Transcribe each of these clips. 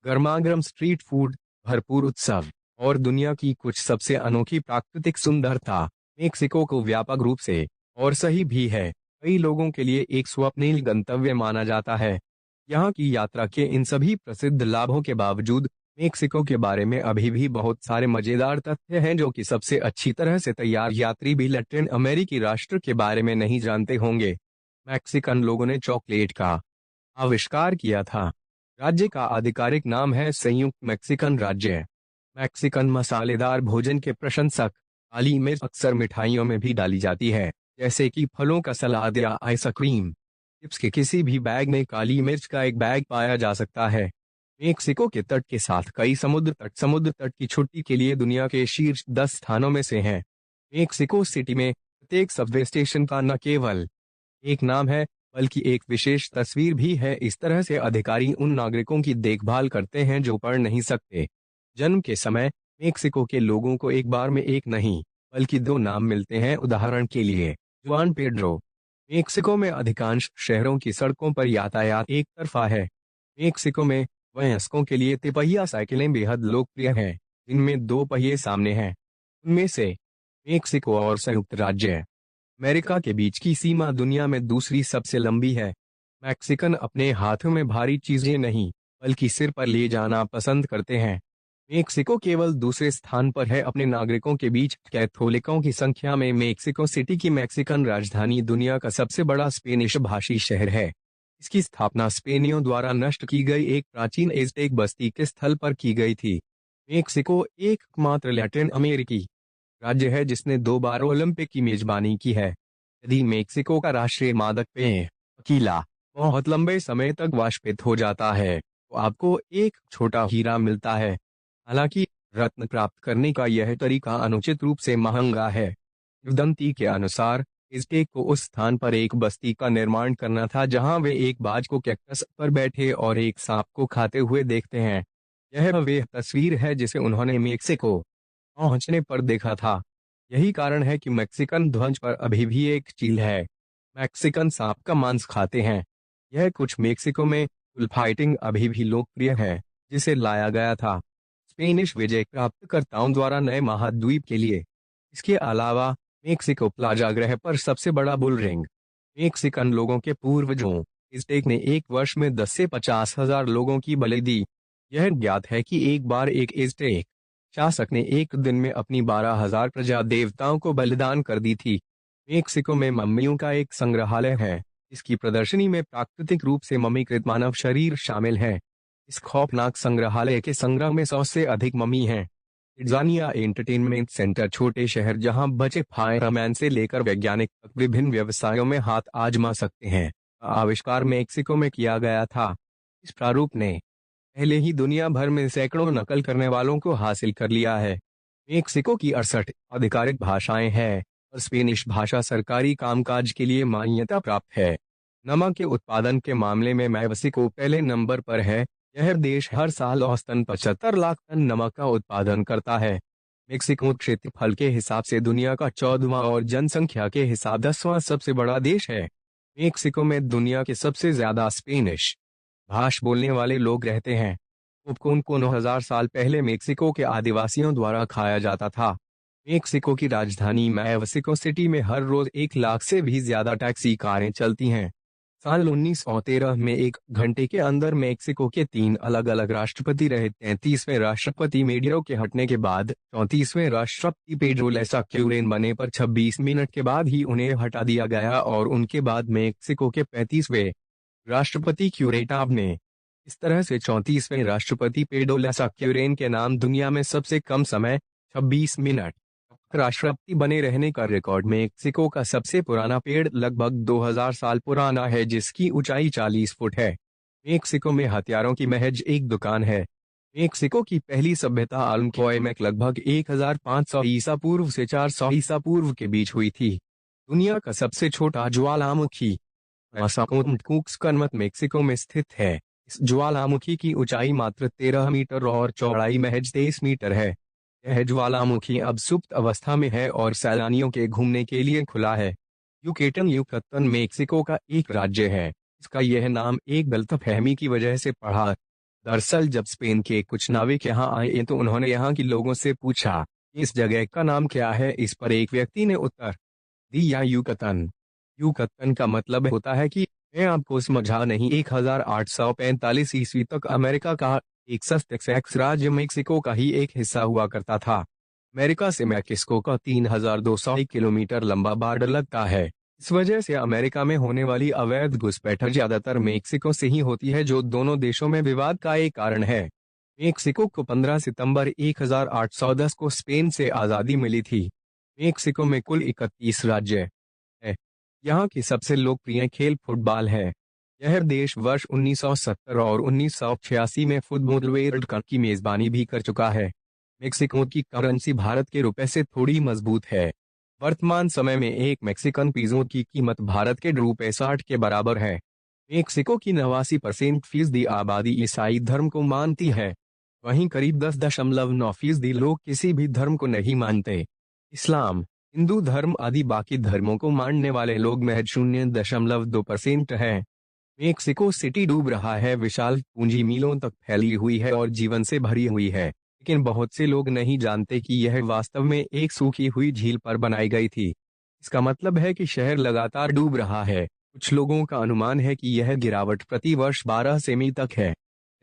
गर्मागर्म street food, भरपूर उत्सव और दुनिया की कुछ सबसे अनोखी प्राकृतिक सुंदरता मेक्सिको को व्यापक रूप से और सही भी है कई लोगों के लिए एक स्वप्निल गंतव्य माना जाता है। यहाँ की यात्रा के इन सभी प्रसिद्ध लाभों के बावजूद मेक्सिको के बारे में अभी भी बहुत सारे मजेदार तथ्य हैं जो कि सबसे अच्छी तरह से तैयार यात्री भी लैटिन अमेरिकी राष्ट्र के बारे में नहीं जानते होंगे। मैक्सिकन लोगों ने चॉकलेट का आविष्कार किया था। राज्य का आधिकारिक नाम है संयुक्त मैक्सिकन राज्य। मैक्सिकन मसालेदार भोजन के प्रशंसक काली मिर्च अक्सर मिठाइयों में भी डाली जाती है, जैसे कि फलों का सलाद या आइसक्रीम। चिप्स के किसी भी बैग में काली मिर्च का एक बैग पाया जा सकता है। मेक्सिको के तट के साथ कई समुद्र तट की छुट्टी के लिए दुनिया के शीर्ष 10 स्थानों में से हैं। मेक्सिको सिटी में प्रत्येक सबवे स्टेशन का न केवल एक नाम है बल्कि एक विशेष तस्वीर भी है। इस तरह से अधिकारी उन नागरिकों की देखभाल करते हैं जो पढ़ नहीं सकते। जन्म के समय मेक्सिको के लोगों को एक बार में एक नहीं बल्कि दो नाम मिलते हैं। उदाहरण के लिए जुआन पेड्रो। मेक्सिको में अधिकांश शहरों की सड़कों पर यातायात एक तरफा है। मेक्सिको में वयस्कों के लिए तिपहिया साइकिलें बेहद लोकप्रिय हैं, जिनमें दो पहिए सामने हैं। उनमें से मेक्सिको और संयुक्त राज्य अमेरिका के बीच की सीमा दुनिया में दूसरी सबसे लंबी है। मैक्सिकन अपने हाथों में भारी चीजें नहीं बल्कि सिर पर ले जाना पसंद करते हैं। मेक्सिको केवल दूसरे स्थान पर है अपने नागरिकों के बीच कैथोलिकों की संख्या में। मेक्सिको सिटी की मैक्सिकन राजधानी दुनिया का सबसे बड़ा स्पेनिश भाषी शहर है। इसकी स्थापना स्पेनियों द्वारा नष्ट की गई एक प्राचीन एज़टेक बस्ती के स्थल पर की गई थी। मेक्सिको एकमात्र लैटिन अमेरिकी राज्य है जिसने 2 बार ओलंपिक की मेजबानी की है। यदि मेक्सिको का राष्ट्रीय मादक पेय अकीला बहुत लंबे समय तक वाष्पित हो जाता है तो आपको एक छोटा हीरा मिलता है। हालांकि रत्न प्राप्त करने का यह तरीका अनुचित रूप से महंगा है। किंवदंती के अनुसार एज़टेक को उस स्थान पर एक बस्ती का निर्माण करना था जहां वे एक बाज को कैक्टस पर बैठे और एक सांप को खाते हुए देखते हैं। यह वह तस्वीर है जिसे उन्होंने मेक्सिको पहुंचने पर देखा था। यही कारण है कि मैक्सिकन ध्वज पर अभी भी एक चील है। मैक्सिकन सांप का मांस खाते हैं। यह कुछ मेक्सिको में बुलफाइटिंग अभी भी लोकप्रिय है, जिसे लाया गया था स्पेनिश विजय प्राप्तकर्ताओं द्वारा नए महाद्वीप के लिए। इसके अलावा मेक्सिको प्लाजा ग्रह पर सबसे बड़ा बुल रिंग। मेक्सिकन लोगों के पूर्वजों एज़टेक ने एक वर्ष में 10 से 50,000 लोगों की बलि दी। यह ज्ञात है कि एक बार एक एज़टेक शासक ने एक दिन में अपनी 12,000 प्रजा देवताओं को बलिदान कर दी थी। मेक्सिको में मम्मियों का एक संग्रहालय है। इसकी प्रदर्शनी में प्राकृतिक रूप से मम्मीकृत मानव शरीर शामिल है। इस खौफनाक संग्रहालय के संग्रह में 100 से अधिक मम्मी हैं। किड्ज़ानिया एंटरटेनमेंट सेंटर छोटे शहर जहां बच्चे फायरमैन से लेकर वैज्ञानिक तक विभिन्न व्यवसायों में हाथ आजमा सकते हैं, आविष्कार मेक्सिको में किया गया था। इस प्रारूप ने पहले ही दुनिया भर में सैकड़ों नकल करने वालों को हासिल कर लिया है। मेक्सिको की 68 आधिकारिक भाषाएं हैं और स्पेनिश भाषा सरकारी कामकाज के लिए मान्यता प्राप्त है। नमक के उत्पादन के मामले में मेक्सिको पहले नंबर पर है। यह देश हर साल औसतन 75 लाख टन नमक का उत्पादन करता है। मेक्सिको क्षेत्रफल के हिसाब से दुनिया का 14वां और जनसंख्या के हिसाब 10वां सबसे बड़ा देश है। मेक्सिको में दुनिया के सबसे ज्यादा स्पेनिश भाषा बोलने वाले लोग रहते हैं। उपकून को 9000 साल पहले मेक्सिको के आदिवासियों द्वारा खाया जाता था। मेक्सिको की राजधानी मेक्सिको सिटी में हर रोज 1 लाख से भी ज्यादा टैक्सी कारें चलती हैं। साल 1913 में एक घंटे के अंदर मेक्सिको के 3 अलग अलग राष्ट्रपति रहे। 33वें राष्ट्रपति मेडिरो के हटने के बाद 34वें राष्ट्रपति पेड्रो लैसा क्यूरेन बने पर 26 मिनट के बाद ही उन्हें हटा दिया गया और उनके बाद मेक्सिको के 35वें राष्ट्रपति क्यूरेटाब ने। इस तरह से 34वें राष्ट्रपति पेड्रो लैसा क्यूरेन के नाम दुनिया में सबसे कम समय 26 मिनट राष्ट्रपति बने रहने का रिकॉर्ड। मेक्सिको का सबसे पुराना पेड़ लगभग 2000 साल पुराना है जिसकी ऊंचाई 40 फुट है। मेक्सिको में हथियारों की महज एक दुकान है। मेक्सिको की पहली सभ्यता अल्मक्वयमेक लगभग 1500 ईसा पूर्व से 400 ईसा पूर्व के बीच हुई थी। दुनिया का सबसे छोटा ज्वालामुखी मासाकोट्लाटेकनमत मेक्सिको में स्थित है। इस ज्वालामुखी की ऊंचाई मात्र 13 मीटर और चौड़ाई महज 23 मीटर है। यह ज्वालामुखी अब सुप्त अवस्था में है और सैलानियों के घूमने के लिए खुला है। युकतन मेक्सिको का एक राज्य है। इसका यह नाम एक गलतफहमी की वजह से पड़ा। दरअसल जब स्पेन के कुछ नाविक यहाँ आए तो उन्होंने यहाँ के लोगों से पूछा, इस जगह का नाम क्या है। इस पर एक व्यक्ति ने उत्तर दिया, युकतन। युकतन का मतलब होता है कि मैं आपको समझा नहीं। 1845 ईस्वी तक अमेरिका का एक सस्सेक्स राज्य मेक्सिको का ही एक हिस्सा हुआ करता था। अमेरिका से मैक्सिको का 3200 किलोमीटर लंबा बॉर्डर लगता है। इस वजह से अमेरिका में होने वाली अवैध घुसपैठ ज्यादातर मेक्सिको से ही होती है, जो दोनों देशों में विवाद का एक कारण है। मेक्सिको को 15 सितंबर 1810 को स्पेन से आज़ादी मिली थी। मेक्सिको में कुल 31 राज्य है। यहाँ की सबसे लोकप्रिय खेल फुटबॉल है। यह देश वर्ष 1970 और 1986 में फुटबॉल वर्ल्ड कप की मेजबानी भी कर चुका है। मेक्सिको की करेंसी भारत के रुपए से थोड़ी मजबूत है। वर्तमान समय में एक मेक्सिकन पीजो की कीमत भारत के रुपए 60 के बराबर है। मेक्सिको की 89% आबादी ईसाई धर्म को मानती है। वहीं करीब 10.9% लोग किसी भी धर्म को नहीं मानते। इस्लाम, हिंदू धर्म आदि बाकी धर्मों को मानने वाले लोग महज 0.2% है। मेक्सिको सिटी डूब रहा है, विशाल पूंजी मीलों तक फैली हुई है और जीवन से भरी हुई है, लेकिन बहुत से लोग नहीं जानते कि यह वास्तव में एक सूखी हुई झील पर बनाई गई थी। इसका मतलब है कि शहर लगातार डूब रहा है। कुछ लोगों का अनुमान है कि यह गिरावट प्रति वर्ष 12 सेमी तक है।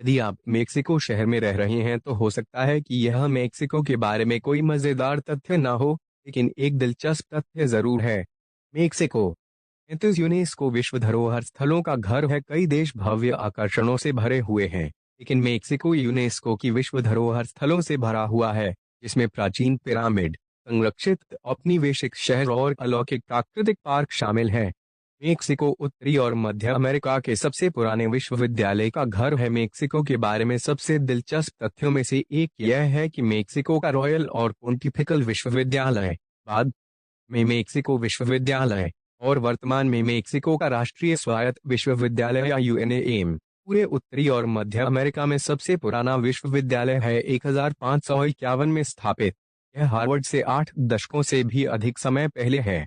यदि आप मेक्सिको शहर में रह रहे हैं तो हो सकता है कि यह मेक्सिको के बारे में कोई मजेदार तथ्य ना हो, लेकिन एक दिलचस्प तथ्य जरूर है। मेक्सिको यूनेस्को विश्व धरोहर स्थलों का घर है। कई देश भव्य आकर्षणों से भरे हुए हैं, लेकिन मेक्सिको यूनेस्को की विश्व धरोहर स्थलों से भरा हुआ है, जिसमें प्राचीन पिरामिड, संरक्षित औपनिवेशिक शहर और अलौकिक प्राकृतिक पार्क शामिल हैं। मेक्सिको उत्तरी और मध्य अमेरिका के सबसे पुराने विश्वविद्यालय का घर है। मेक्सिको के बारे में सबसे दिलचस्प तथ्यों में से एक यह है कि मेक्सिको का रॉयल और पोंटिफिकल विश्वविद्यालय, बाद में मेक्सिको विश्वविद्यालय और वर्तमान में मेक्सिको का राष्ट्रीय स्वायत्त विश्वविद्यालय या यूएनएम, पूरे उत्तरी और मध्य अमेरिका में सबसे पुराना विश्वविद्यालय है। 1551 में स्थापित, यह हार्वर्ड से 8 दशकों से भी अधिक समय पहले है।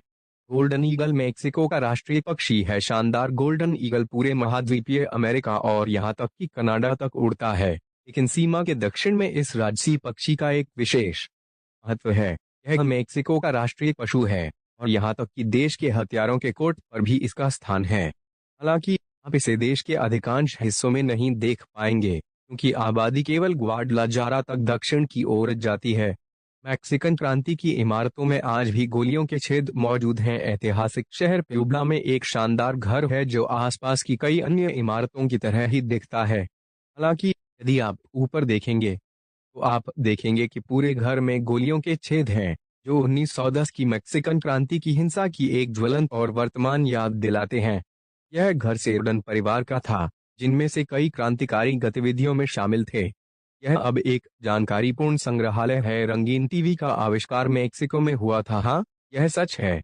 गोल्डन ईगल मेक्सिको का राष्ट्रीय पक्षी है। शानदार गोल्डन ईगल पूरे महाद्वीपीय अमेरिका और यहाँ तक कि कनाडा तक उड़ता है, लेकिन सीमा के दक्षिण में इस राजसी पक्षी का एक विशेष महत्व है। यह मेक्सिको का राष्ट्रीय पशु है और यहाँ तक कि देश के हथियारों के कोट पर भी इसका स्थान है। हालांकि आप इसे देश के अधिकांश हिस्सों में नहीं देख पाएंगे, क्योंकि आबादी केवल ग्वाडलाजारा तक दक्षिण की ओर जाती है। मैक्सिकन क्रांति की इमारतों में आज भी गोलियों के छेद मौजूद हैं। ऐतिहासिक शहर प्यूबला में एक शानदार घर है जो आसपास की कई अन्य इमारतों की तरह ही दिखता है। हालांकि यदि आप ऊपर देखेंगे तो आप देखेंगे कि पूरे घर में गोलियों के छेद हैं, जो 1910 की मैक्सिकन क्रांति की हिंसा की एक ज्वलंत और वर्तमान याद दिलाते हैं। यह घर सेर्डन परिवार का था, जिनमें से कई क्रांतिकारी गतिविधियों में शामिल थे। यह अब एक जानकारीपूर्ण संग्रहालय है। रंगीन टीवी का आविष्कार मेक्सिको में हुआ था। हाँ, यह सच है।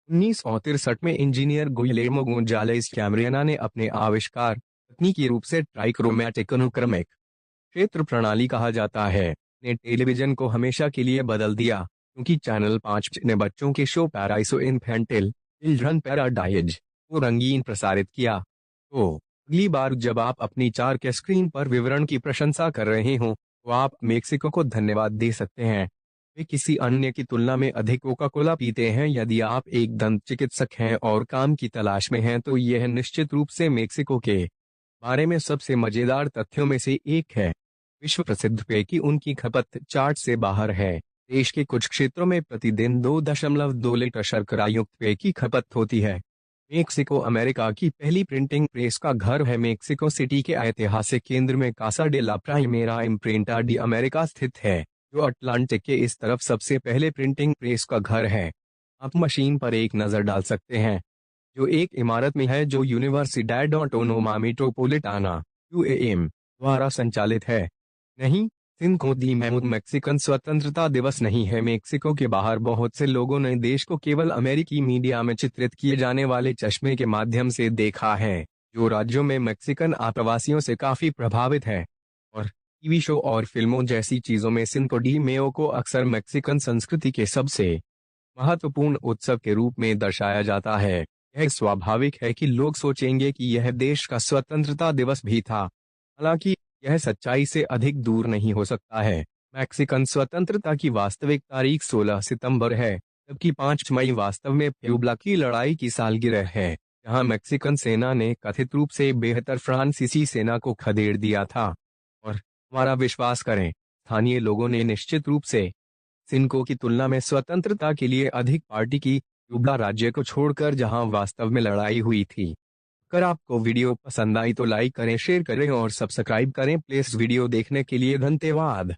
1963 में इंजीनियर गुइलेर्मो गोंजालेस कैमरियाना ने अपने आविष्कार, तकनीकी रूप से ट्राइक्रोमैटिक अनुक्रमिक क्षेत्र प्रणाली कहा जाता है, ने टेलीविजन को हमेशा के लिए बदल दिया, क्योंकि चैनल 5 ने बच्चों के शो पैराइसो इन्फेंटिल चिल्ड्रन पैराडाइज को रंगीन प्रसारित किया। तो अगली बार जब आप अपनी 4 के स्क्रीन पर विवरण की प्रशंसा कर रहे हो, तो आप मेक्सिको को धन्यवाद दे सकते हैं। वे किसी अन्य की तुलना में अधिक कोका कोला पीते हैं। यदि आप एक दंत चिकित्सक हैं और काम की तलाश में हैं, तो यह निश्चित रूप से मेक्सिको के बारे में सबसे मजेदार तथ्यों में से एक है। विश्व प्रसिद्ध पेय की उनकी खपत चार्ट से बाहर है। देश के कुछ क्षेत्रों में प्रतिदिन 2.2 लीटर शर्करा युक्त पेय की खपत होती है। मेक्सिको अमेरिका की पहली प्रिंटिंग प्रेस का घर है। मेक्सिको सिटी के ऐतिहासिक केंद्र में Casa de la Primera Imprenta de America स्थित है, जो अटलांटिक के इस तरफ सबसे पहले प्रिंटिंग प्रेस का घर है। आप मशीन पर एक नज़र डाल सकते हैं, जो एक इमारत में है जो यूनिवर्सिडad ऑटोनोमा मेट्रोपोलिटाना यूएएम द्वारा संचालित है। नहीं, सिंको दी महमूद मैक्सिकन स्वतंत्रता दिवस नहीं है। मेक्सिको के बाहर बहुत से लोगों ने देश को केवल अमेरिकी मीडिया में चित्रित किए जाने वाले चश्मे के माध्यम से देखा है, जो राज्यों में मैक्सिकन आप्रवासियों से काफी प्रभावित है। और टीवी शो और फिल्मों जैसी चीजों में सिंको डी मेयो को अक्सर मैक्सिकन संस्कृति के सबसे महत्वपूर्ण उत्सव के रूप में दर्शाया जाता है। यह स्वाभाविक है कि लोग सोचेंगे कि यह देश का स्वतंत्रता दिवस भी था। हालांकि यह सच्चाई से अधिक दूर नहीं हो सकता है। मैक्सिकन स्वतंत्रता की वास्तविक तारीख 16 सितंबर है, जबकि 5 मई वास्तव में प्यूबला की लड़ाई की सालगिरह है, जहां मैक्सिकन सेना ने कथित रूप से बेहतर फ्रांसीसी सेना को खदेड़ दिया था। और हमारा विश्वास करें, स्थानीय लोगों ने निश्चित रूप से सिनको की तुलना में स्वतंत्रता के लिए अधिक पार्टी की, क्यूबा राज्य को छोड़कर जहां वास्तव में लड़ाई हुई थी। अगर आपको वीडियो पसंद आई तो लाइक करें, शेयर करें और सब्सक्राइब करें। प्लीज वीडियो देखने के लिए धन्यवाद।